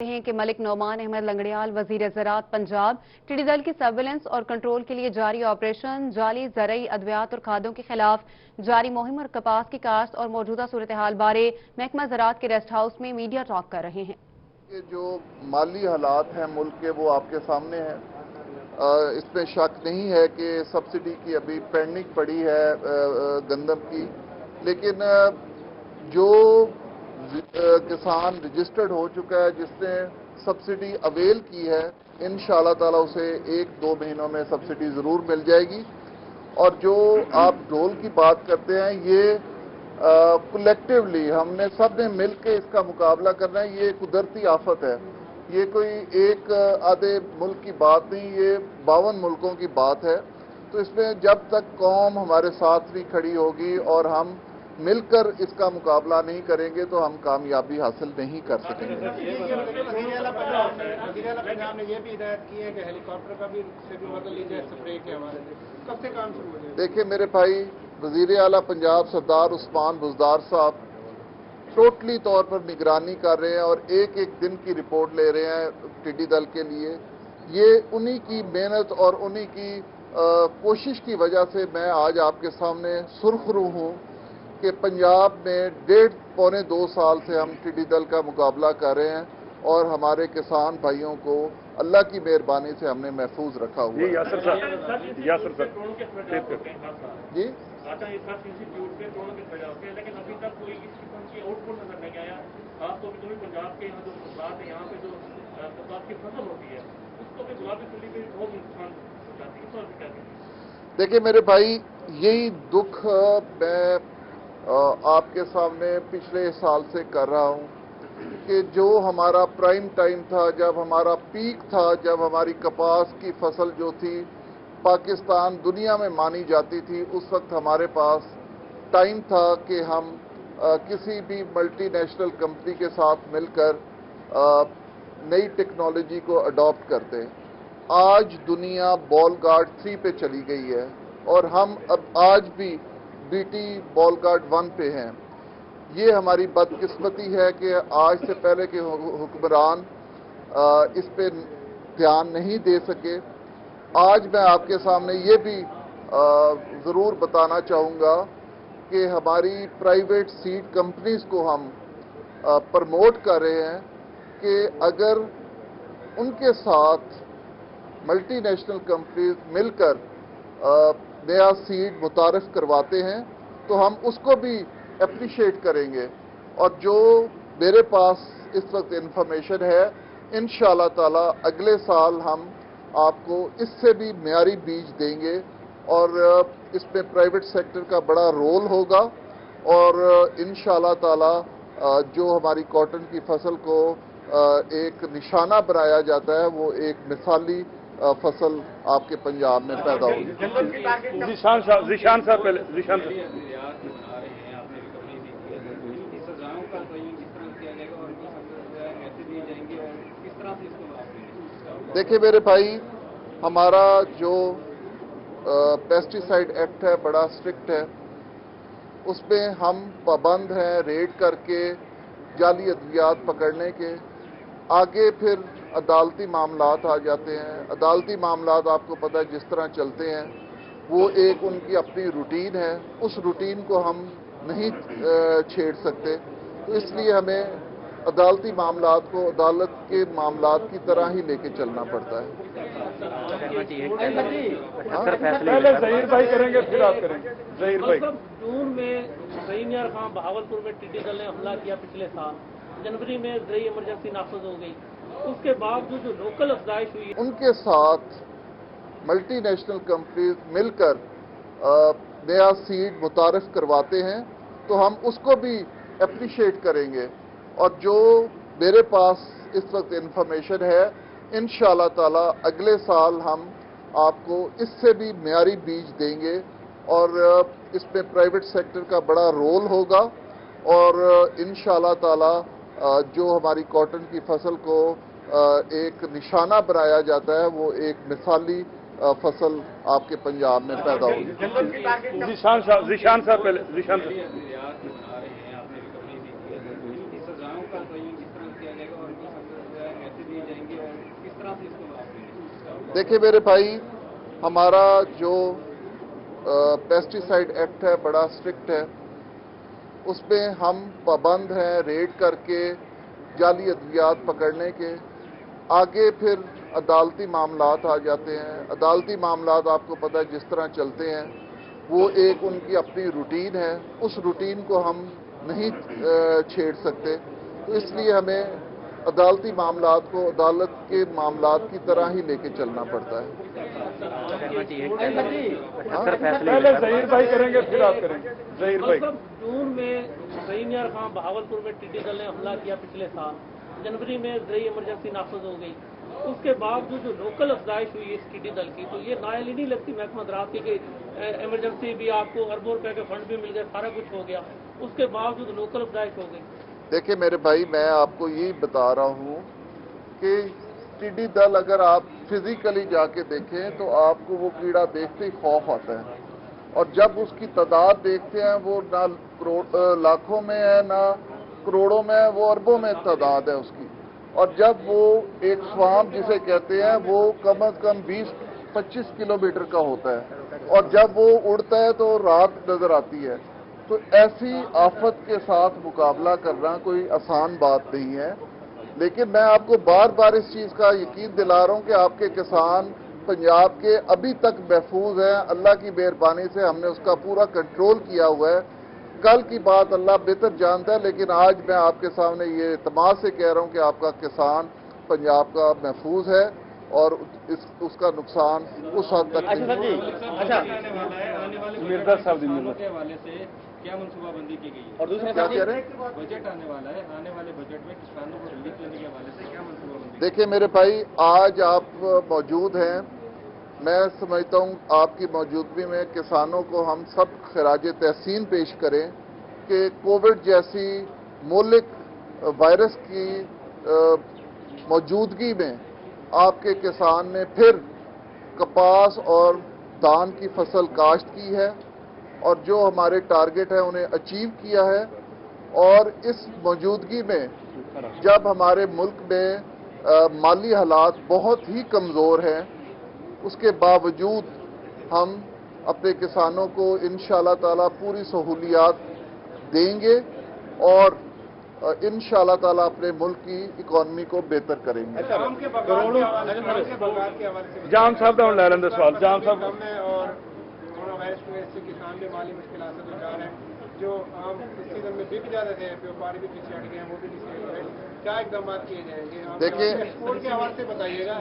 हैं कि मलिक नौमान अहमद लंगड़ियाल वजीर ज़राअत पंजाब टिड्डी दल की सर्विलेंस और कंट्रोल के लिए जारी ऑपरेशन जाली ज़रई अद्वियात और खादों के खिलाफ जारी मुहिम और कपास की काश्त और मौजूदा सूरत हाल बारे महकमा ज़राअत के रेस्ट हाउस में मीडिया टॉक कर रहे हैं। जो माली हालात हैं मुल्क के वो आपके सामने हैं। इसमें शक नहीं है कि सब्सिडी की अभी पेंडिंग पड़ी है गंदम की, लेकिन जो किसान रजिस्टर्ड हो चुका है जिसने सब्सिडी अवेल की है, इंशाअल्लाह ताला उसे 1-2 महीनों में सब्सिडी ज़रूर मिल जाएगी। और जो आप ढोल की बात करते हैं, ये कलेक्टिवली हमने सब ने मिल के इसका मुकाबला करना है। ये कुदरती आफत है, ये कोई एक आधे मुल्क की बात नहीं, ये 52 मुल्कों की बात है। तो इसमें जब तक कौम हमारे साथ भी खड़ी होगी और हम मिलकर इसका मुकाबला नहीं करेंगे तो हम कामयाबी हासिल नहीं कर सकेंगे। पंजाब ने ये भी हिदायत की है कि हेलीकॉप्टर का भी मदद ली जाए स्प्रे के हवाले से, कब से काम शुरू हो जाए? देखिए मेरे भाई, वजीर आला पंजाब सरदार उस्मान बुज़दार साहब टोटली तौर पर निगरानी कर रहे हैं और एक एक दिन की रिपोर्ट ले रहे हैं टिड्डी दल के लिए। ये उन्हीं की मेहनत और उन्हीं की कोशिश की वजह से मैं आज आपके सामने सुर्खरू हूँ कि पंजाब में 1.5-2 साल से हम टिड्डी दल का मुकाबला कर रहे हैं और हमारे किसान भाइयों को अल्लाह की मेहरबानी से हमने महफूज रखा हुआ है। यासर साहब जी इंस्टीट्यूट पे ड्रोन के प्रयास के, लेकिन अभी तक कोई इस किस्म की आउटपुट नजर नहीं आया। खासतौर पर जो भी पंजाब के यहाँ जो फसलात है, यहाँ पे जो कपास की फसल होती है उसको भी गुलाबी फली पे बहुत नुकसान जाती है। तो क्या कहें? देखिए मेरे भाई, यही दुख मैं आपके सामने पिछले साल से कर रहा हूं कि जो हमारा प्राइम टाइम था, जब हमारा पीक था, जब हमारी कपास की फसल जो थी पाकिस्तान दुनिया में मानी जाती थी, उस वक्त हमारे पास टाइम था कि हम किसी भी मल्टी नेशनल कंपनी के साथ मिलकर नई टेक्नोलॉजी को अडॉप्ट करते। आज दुनिया बॉल गार्ड 3 पे चली गई है और हम अब आज भी बीटी बॉल गार्ड 1 पे हैं। ये हमारी बदकिस्मती है कि आज से पहले के हुक्मरान इस पे ध्यान नहीं दे सके। आज मैं आपके सामने ये भी ज़रूर बताना चाहूँगा कि हमारी प्राइवेट सीड कंपनीज को हम प्रमोट कर रहे हैं कि अगर उनके साथ मल्टी नेशनल कंपनीज मिलकर नया सीड मुतारिफ करवाते हैं तो हम उसको भी एप्रिशिएट करेंगे। और जो मेरे पास इस वक्त इंफॉर्मेशन है, इंशाअल्लाह ताला अगले साल हम आपको इससे भी मियारी बीज देंगे और इसमें प्राइवेट सेक्टर का बड़ा रोल होगा। और इंशाअल्लाह ताला जो हमारी कॉटन की फसल को एक निशाना बनाया जाता है, वो एक मिसाली फसल आपके पंजाब में पैदा होगी। जिशान साहब पहले देखिए मेरे भाई, हमारा जो पेस्टिसाइड एक्ट है बड़ा स्ट्रिक्ट है, उसमें हम पाबंद हैं रेड करके जाली अद्वियात पकड़ने के। आगे फिर अदालती मामलात आ जाते हैं। अदालती मामलात आपको पता है जिस तरह चलते हैं, वो एक उनकी अपनी रूटीन है, उस रूटीन को हम नहीं छेड़ सकते। तो इसलिए हमें अदालती मामलात को अदालत के मामलात की तरह ही लेके चलना पड़ता है। पहले जहीर भाई करेंगे, फिर आप करेंगे। जहीर भाई, जून में सईनियर खां बहावलपुर में टिड्डी दल ने हमला किया पिछले साल, जनवरी में ज़रई इमरजेंसी नाफिज हो गई, उसके बावजूद जो लोकल अफजाइश हुई, उनके साथ मल्टी नेशनल कंपनीज मिलकर नया सीड मुतारिफ करवाते हैं तो हम उसको भी एप्रिशिएट करेंगे। और जो मेरे पास इस वक्त इंफॉर्मेशन है, इंशाअल्लाह ताला अगले साल हम आपको इससे भी मियारी बीज देंगे और इसमें प्राइवेट सेक्टर का बड़ा रोल होगा। और इंशाअल्लाह ताला जो हमारी कॉटन की फसल को एक निशाना बनाया जाता है, वो एक मिसाली फसल आपके पंजाब में पैदा होगी। जिशान साहब पहले तरह से इसको आप देखिए मेरे भाई, हमारा जो पेस्टिसाइड एक्ट है बड़ा स्ट्रिक्ट है, उसमें हम पाबंद हैं रेड करके जाली अद्वियात पकड़ने के। आगे फिर अदालती मामलात आ जाते हैं। अदालती मामलात आपको पता है जिस तरह चलते हैं, वो एक उनकी अपनी रूटीन है, उस रूटीन को हम नहीं छेड़ सकते। तो इसलिए हमें अदालती मामलात को अदालत के मामलात की तरह ही लेके चलना पड़ता है। पहले जहीर भाई करेंगे, फिर आप करेंगे। जहीर भाई, जून में ज़हीर यार खां बहावलपुर में टिड्डी दल ने हमला किया पिछले साल, जनवरी में ज़रई इमरजेंसी नाफिज हो गई। उसके बावजूद जो लोकल अफजाइश हुई इस टिड्डी दल की, तो ये नाअहली नहीं लगती महकमा ज़राअत की कि इमरजेंसी भी आपको अरबों रुपए के फंड भी मिल गए, सारा कुछ हो गया, उसके बावजूद लोकल अफजाइश हो गई? देखिए मेरे भाई, मैं आपको यही बता रहा हूँ कि टिड्डी दल अगर आप फिजिकली जाके देखें तो आपको वो कीड़ा देखते ही खौफ आता है, और जब उसकी तादाद देखते हैं वो ना लाखों में है ना करोड़ों में है, वो अरबों में तादाद है उसकी। और जब वो एक स्वाम जिसे कहते हैं वो कम अज कम 20-25 किलोमीटर का होता है, और जब वो उड़ता है तो रात नजर आती है। तो ऐसी आफत के साथ मुकाबला करना कोई आसान बात नहीं है। लेकिन मैं आपको बार बार इस चीज का यकीन दिला रहा हूं कि आपके किसान पंजाब के अभी तक महफूज हैं। अल्लाह की मेहरबानी से हमने उसका पूरा कंट्रोल किया हुआ है। कल की बात अल्लाह बेहतर जानता है, लेकिन आज मैं आपके सामने ये इत्मीनान से कह रहा हूं कि आपका किसान पंजाब का महफूज है और उसका नुकसान उस हद तक मिर्जा साहब के हवाले से क्या मनसूबाबंदी की गई है? और दूसरा क्या कह रहे हैं? बजट आने वाला है, आने वाले बजट में किसानों को रिलीफ देने के हवाले से क्या मनसूबाबंदी? देखिए मेरे भाई, आज आप मौजूद हैं, मैं समझता हूं आपकी मौजूदगी में किसानों को हम सब खराज तहसीन पेश करें कि कोविड जैसी मौलिक वायरस की मौजूदगी में आपके किसान ने फिर कपास और धान की फसल काश्त की है, और जो हमारे टारगेट है उन्हें अचीव किया है। और इस मौजूदगी में जब हमारे मुल्क में माली हालात बहुत ही कमज़ोर हैं, उसके बावजूद हम अपने किसानों को इंशाअल्लाह ताला पूरी सहूलियात देंगे और इंशाअल्लाह ताला अपने मुल्क की इकॉनमी को बेहतर करेंगे। जाम साहब का ले लेंगे सवाल। जाम साहब, और कोरोना वायरस की वजह से किसान भी माली मुश्किलात से गुजार हैं, जो आम इस सीजन में बिक जाते थे, व्यापारी भी पीछे हट गए हैं, वो भी नहीं सेल हो रहे। क्या इकदाम किए जाएंगे? देखिए, एक्सपोर्ट के हवाले से बताइएगा।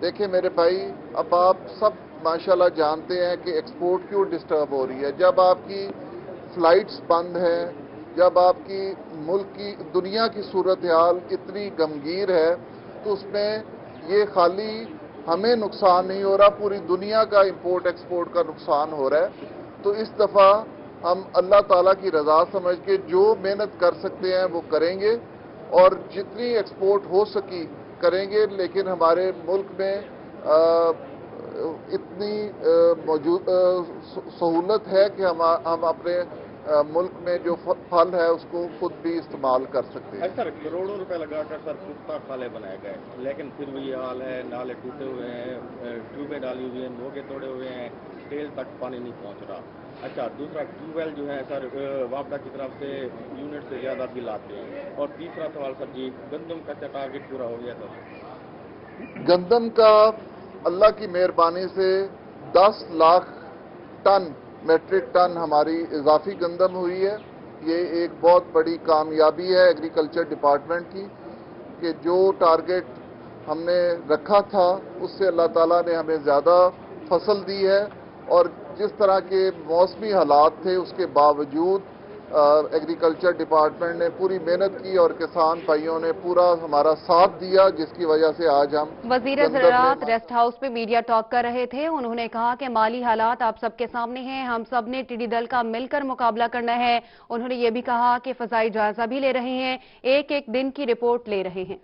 देखिए मेरे भाई, अब आप सब माशाल्लाह जानते हैं कि एक्सपोर्ट क्यों डिस्टर्ब हो रही है। जब आपकी फ्लाइट्स बंद हैं, जब आपकी मुल्क की दुनिया की सूरत हाल इतनी गमगीर है, तो उसमें ये खाली हमें नुकसान नहीं हो रहा, पूरी दुनिया का इंपोर्ट एक्सपोर्ट का नुकसान हो रहा है। तो इस दफ़ा हम अल्लाह ताला की रज़ा समझ के जो मेहनत कर सकते हैं वो करेंगे, और जितनी एक्सपोर्ट हो सकी करेंगे। लेकिन हमारे मुल्क में इतनी मौजूद सहूलत है कि हम अपने मुल्क में जो फल है उसको खुद भी इस्तेमाल कर सकते हैं। सर, करोड़ों रुपए लगाकर सर पुख्ता खाले बनाए गए, लेकिन फिर भी ये हाल है, नाले टूटे हुए हैं, ट्यूबें डाली हुई हैं, मोगे तोड़े हुए हैं, तेल तक पानी नहीं पहुंच रहा। अच्छा, दूसरा ट्यूबवेल जो है सर वापडा की तरफ से यूनिट से ज्यादा बिल आते हैं। और तीसरा सवाल सर जी, गंदम का टारगेट पूरा हो गया सर? गंदम का अल्लाह की मेहरबानी से 10 लाख टन मेट्रिक टन हमारी इजाफी गंदम हुई है। ये एक बहुत बड़ी कामयाबी है एग्रीकल्चर डिपार्टमेंट की कि जो टारगेट हमने रखा था उससे अल्लाह ताला ने हमें ज़्यादा फसल दी है। और जिस तरह के मौसमी हालात थे उसके बावजूद एग्रीकल्चर डिपार्टमेंट ने पूरी मेहनत की और किसान भाइयों ने पूरा हमारा साथ दिया, जिसकी वजह से आज हम वजीर ज़राअत रेस्ट हाउस में मीडिया टॉक कर रहे थे। उन्होंने कहा कि माली हालात आप सबके सामने हैं, हम सब ने टिड्डी दल का मिलकर मुकाबला करना है। उन्होंने ये भी कहा कि फजाई जायजा भी ले रहे हैं, एक एक दिन की रिपोर्ट ले रहे हैं।